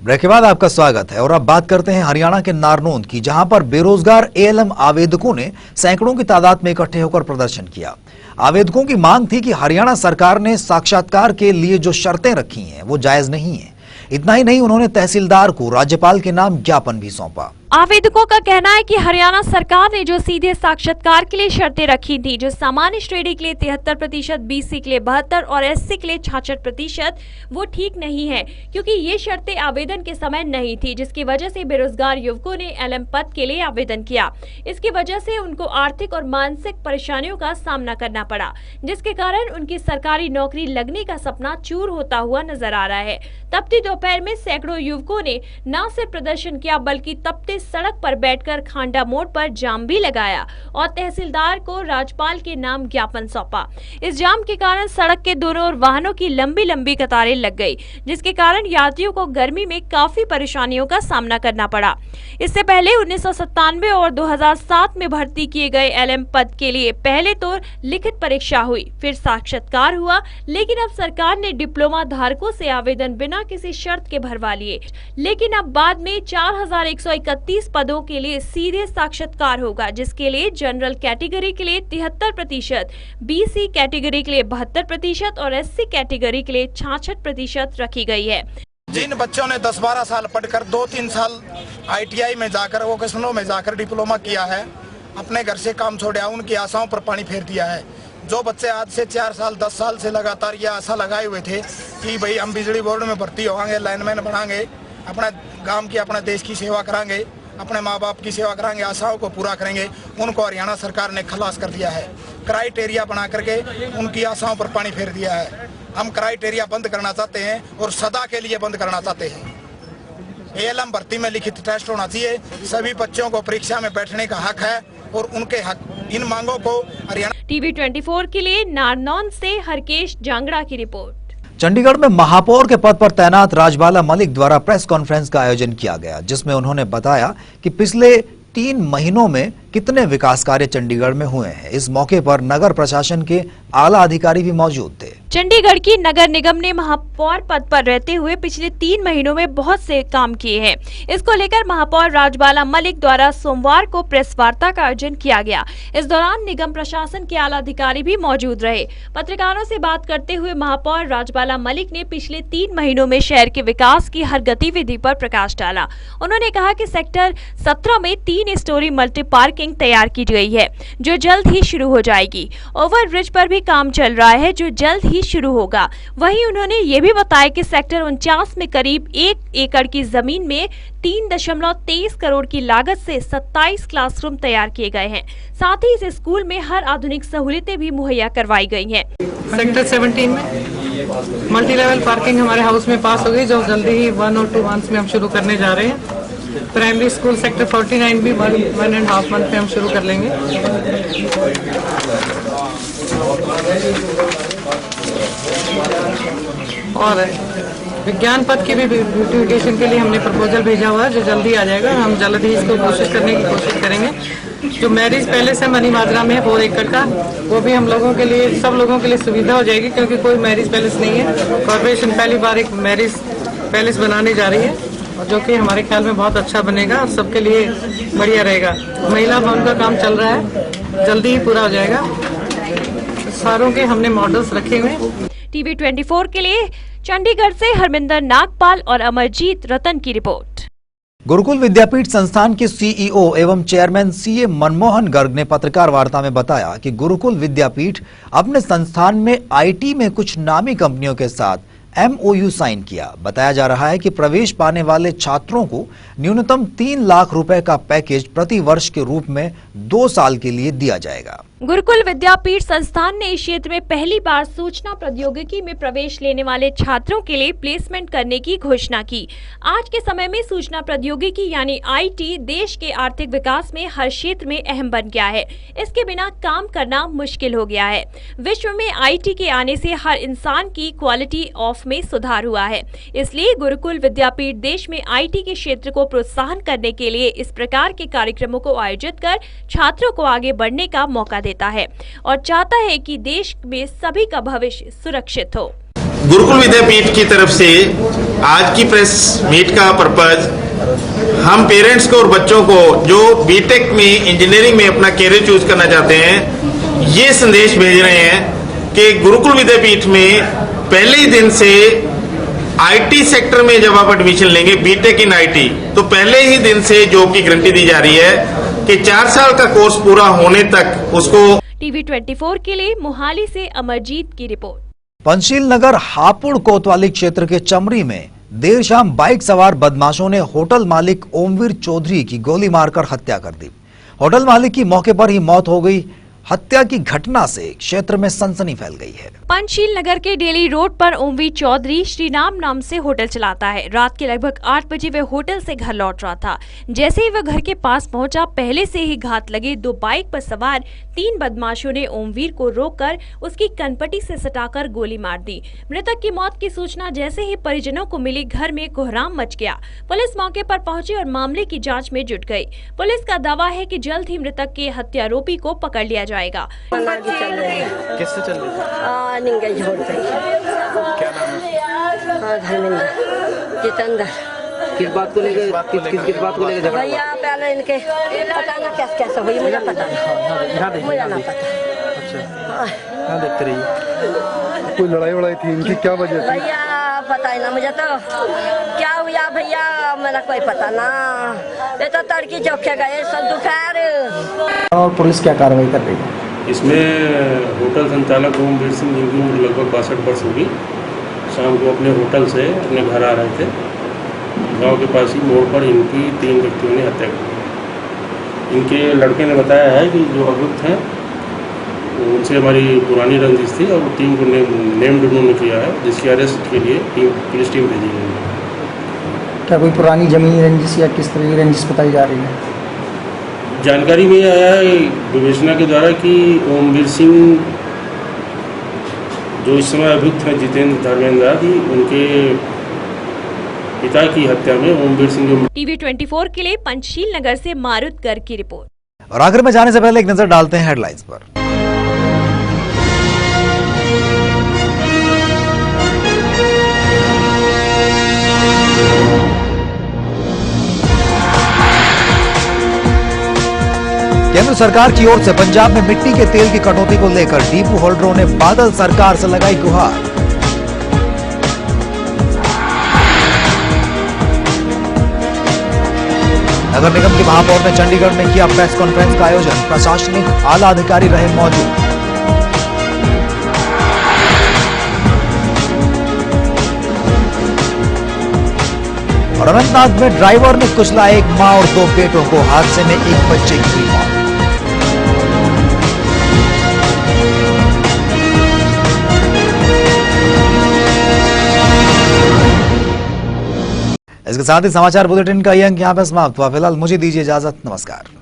Break के बाद आपका स्वागत है और अब बात करते हैं हरियाणा के नारनौंद की, जहां पर बेरोजगार एएलएम आवेदकों ने सैकड़ों की तादाद में इकट्ठे होकर प्रदर्शन किया। आवेदकों की मांग थी कि हरियाणा सरकार ने साक्षात्कार के लिए जो शर्तें रखी हैं वो जायज नहीं है। इतना ही नहीं, उन्होंने तहसीलदार को राज्यपाल के नाम ज्ञापन भी सौंपा। आवेदकों का कहना है कि हरियाणा सरकार ने जो सीधे साक्षात्कार के लिए शर्तें रखी थी, जो सामान्य श्रेणी के लिए 73%, बीसी के लिए 72% और एससी के लिए 66%, वो ठीक नहीं है, क्योंकि ये शर्तें आवेदन के समय नहीं थी, जिसकी वजह से बेरोजगार युवकों ने एलएम पद के लिए आवेदन किया। इसकी वजह से उनको आर्थिक और मानसिक परेशानियों का सामना करना पड़ा, जिसके कारण उनकी सरकारी नौकरी लगने का सपना चूर होता हुआ नजर आ रहा है। तपती दोपहर में सैकड़ों युवकों ने न सिर्फ प्रदर्शन किया, बल्कि तपते सड़क पर बैठकर खांडा मोड़ पर जाम भी लगाया और तहसीलदार को राज्यपाल के नाम ज्ञापन सौंपा। इस जाम के कारण सड़क के दोनों ओर वाहनों की लंबी लंबी कतारें लग गई, जिसके कारण यात्रियों को गर्मी में काफी परेशानियों का सामना करना पड़ा। इससे पहले 1997 और 2007 में भर्ती किए गए एलएम पद के लिए पहले तो लिखित परीक्षा हुई, फिर साक्षात्कार हुआ, लेकिन अब सरकार ने डिप्लोमा धारकों से आवेदन बिना किसी शर्त के भरवा लिए। लेकिन अब बाद में 4131 पदों के लिए सीधे साक्षात्कार होगा, जिसके लिए जनरल कैटेगरी के लिए 73%, बीसी कैटेगरी के लिए 72% और एससी कैटेगरी के लिए 66% रखी गई है। जिन बच्चों ने 10-12 साल पढ़कर 2-3 साल आईटीआई में जाकर, वोकेशनल में जाकर डिप्लोमा किया है, अपने घर से काम छोड़ा, उनकी आशाओं पर पानी फेर दिया है। जो बच्चे आज से 4 साल 10 साल से लगातार ये आशा लगाए हुए थे कि भाई हम बिजली बोर्ड में भर्ती होंगे, लाइनमैन बनाएंगे, अपने गांव की अपने देश की सेवा कराएंगे, अपने माँ बाप की सेवा कराएंगे, आशाओं को पूरा करेंगे, उनको हरियाणा सरकार ने खलास कर दिया है। क्राइटेरिया बना करके उनकी आशाओं पर पानी फेर दिया है। हम क्राइटेरिया बंद करना चाहते हैं और सदा के लिए बंद करना चाहते हैं। एएलएम भर्ती में लिखित टेस्ट होना चाहिए, सभी बच्चों को परीक्षा में बैठने का हक है और उनके हक, इन मांगों को हरियाणा। टीवी 24 के लिए नारनौंद से हरकेश जांगड़ा की रिपोर्ट। चंडीगढ़ में महापौर के पद पर तैनात राजबाला मलिक द्वारा प्रेस कॉन्फ्रेंस का आयोजन किया गया, जिसमें उन्होंने बताया कि पिछले 3 महीनों में कितने विकास कार्य चंडीगढ़ में हुए हैं। इस मौके पर नगर प्रशासन के आला अधिकारी भी मौजूद थे। चंडीगढ़ की नगर निगम ने महापौर पद पर रहते हुए पिछले 3 महीनों में बहुत से काम किए हैं। इसको लेकर महापौर राजबाला मलिक द्वारा सोमवार को प्रेस वार्ता का आयोजन किया गया। इस दौरान निगम प्रशासन के आला अधिकारी भी मौजूद रहे। पत्रकारों से बात करते हुए महापौर राजबाला मलिक ने पिछले 3 महीनों में शहर के विकास की हर गतिविधि पर प्रकाश डाला। उन्होंने कहा कि सेक्टर 17 में 3 स्टोरी मल्टी पार्किंग तैयार की गई है, जो जल्द ही शुरू हो जाएगी। ओवर ब्रिज पर भी काम चल रहा है, जो जल्द ही शुरू होगा। वहीं उन्होंने ये भी बताया कि सेक्टर 49 में करीब 1 एकड़ की जमीन में 3.23 करोड़ की लागत से 27 क्लासरूम तैयार किए गए हैं। साथ ही इस स्कूल में हर आधुनिक सहूलियतें भी मुहैया करवाई गई हैं। सेक्टर 17 में मल्टी लेवल पार्किंग हमारे हाउस में पास हो गई, जो जल्दी ही 1 और 2 मंथ्स में हम शुरू करने जा रहे हैं। प्राइमरी स्कूल सेक्टर 49 भी 1.5 मंथ में हम शुरू कर लेंगे। और विज्ञान पथ की भी ब्यूटिफिकेशन के लिए हमने प्रपोजल भेजा हुआ है, जो जल्दी आ जाएगा। हम जल्द ही इसको कोशिश करने की कोशिश करेंगे। जो मैरिज पैलेस है मनी माजरा में 4 एकड़ का, वो भी हम लोगों के लिए, सब लोगों के लिए सुविधा हो जाएगी, क्योंकि कोई मैरिज पैलेस नहीं है। कॉर्पोरेशन पहली बार एक मैरिज पैलेस बनाने जा रही है, जो कि हमारे ख्याल में बहुत अच्छा बनेगा और सबके लिए बढ़िया रहेगा। महिला भवन का काम चल रहा है, जल्दी ही पूरा हो जाएगा। सारों के हमने मॉडल्स रखे हुए। टीवी 24 के लिए चंडीगढ़ से हरमिंदर नागपाल और अमरजीत रतन की रिपोर्ट। गुरुकुल विद्यापीठ संस्थान के सीईओ एवं चेयरमैन सीए मनमोहन गर्ग ने पत्रकार वार्ता में बताया कि गुरुकुल विद्यापीठ अपने संस्थान में आईटी में कुछ नामी कंपनियों के साथ MOU साइन किया। बताया जा रहा है कि प्रवेश पाने वाले छात्रों को न्यूनतम 3 लाख रुपए का पैकेज प्रति वर्ष के रूप में 2 साल के लिए दिया जाएगा। गुरुकुल विद्यापीठ संस्थान ने इस क्षेत्र में पहली बार सूचना प्रौद्योगिकी में प्रवेश लेने वाले छात्रों के लिए प्लेसमेंट करने की घोषणा की। आज के समय में सूचना प्रौद्योगिकी यानी IT देश के आर्थिक विकास में हर क्षेत्र में अहम बन गया है। इसके बिना काम करना मुश्किल हो गया है। विश्व में IT के आने से हर इंसान की क्वालिटी ऑफ में सुधार हुआ है। इसलिए गुरुकुल विद्यापीठ देश में IT के क्षेत्र को प्रोत्साहन करने के लिए इस प्रकार के कार्यक्रमों को आयोजित कर छात्रों को आगे बढ़ने का मौका देता है और चाहता है कि देश में सभी का भविष्य सुरक्षित हो। गुरुकुल विद्यापीठ की तरफ से आज की प्रेस मीट का पर्पज हम पेरेंट्स को और बच्चों को जो बीटेक में इंजीनियरिंग में अपना कैरियर चूज करना चाहते हैं, ये संदेश भेज रहे हैं कि गुरुकुल विद्यापीठ में पहले ही दिन से आईटी सेक्टर में जब आप एडमिशन लेंगे बीटेक इन आईटी, तो पहले ही दिन से जॉब की गारंटी दी जा रही है कि 4 साल का कोर्स पूरा होने तक उसको। टीवी 24 के लिए मोहाली से अमरजीत की रिपोर्ट। पंचशील नगर हापुड़ कोतवाली क्षेत्र के चमरी में देर शाम बाइक सवार बदमाशों ने होटल मालिक ओमवीर चौधरी की गोली मारकर हत्या कर दी। होटल मालिक की मौके पर ही मौत हो गई। हत्या की घटना से क्षेत्र में सनसनी फैल गई है। पंचशील नगर के डेली रोड पर ओमवीर चौधरी श्रीराम नाम से होटल चलाता है। रात के लगभग 8 बजे वह होटल से घर लौट रहा था। जैसे ही वह घर के पास पहुंचा, पहले से ही घात लगे 2 बाइक पर सवार 3 बदमाशों ने ओमवीर को रोककर उसकी कनपटी से सटाकर गोली मार दी। मृतक की मौत की सूचना जैसे ही परिजनों को मिली, घर में कोहराम मच गया। पुलिस मौके पर पहुंची और मामले की जाँच में जुट गयी। पुलिस का दावा है कि जल्द ही मृतक के हत्यारोपी को पकड़ लिया जाएगा। किससे चल रही थी? निंगल छोड़ गई। क्या नाम है? धर्मेंद्र जितेंद्र। किस बात को लेकर किस बात को लेकर झगड़ा? भैया पहले इनके पता ना कैसे हुई, मुझे पता नहीं, मुझे ना पता। अच्छा, यहाँ देखते रहिए। कोई लड़ाई वड़ाई थी इनकी, क्या वजह थी? भैया पता ही ना मुझे, तो क्या हुआ भैया मेरा कोई पता ना। ये तो तड़की चौके गए सब दोपहर। और पुलिस क्या कार्रवाई कर रही है? इसमें होटल संचालक ओमवीर सिंह, जिनकी उम्र लगभग 62 वर्ष होगी, शाम को अपने होटल से अपने घर आ रहे थे। गांव के पास ही मोड़ पर इनकी 3 व्यक्तियों ने हत्या की। इनके लड़के ने बताया है कि जो अभियुक्त हैं उनसे हमारी पुरानी रंजिश थी और टीम को नेम्ड उन्होंने किया है, जिसकी अरेस्ट के लिए पुलिस टीम भेजी गई है। क्या कोई पुरानी जमीनी रंजिश या किस तरह की रंजिश बताई जा रही है? जानकारी में आया है विवेचना के द्वारा कि ओमवीर सिंह जो इस समय अभियुक्त हैं जितेंद्र धर्मेंद्र आदि, उनके पिता की हत्या में ओमवीर सिंह। टीवी 24 के लिए पंचशील नगर से मारुत गर्ग की रिपोर्ट। और आखिर में जाने से पहले एक नजर डालते हैं हेडलाइंस पर। केंद्र सरकार की ओर से पंजाब में मिट्टी के तेल की कटौती को लेकर डिपो होल्डरों ने बादल सरकार से लगाई गुहार। नगर निगम के महापौर ने चंडीगढ़ में किया प्रेस कॉन्फ्रेंस का आयोजन। प्रशासनिक आला अधिकारी रहे मौजूद। और अनंतनाग में ड्राइवर ने कुचला एक मां और 2 बेटों को। हादसे में एक बच्चे की हुई मौत। इसके साथ ही समाचार बुलेटिन का ये अंक यहाँ पे समाप्त हुआ। फिलहाल मुझे दीजिए इजाजत। नमस्कार।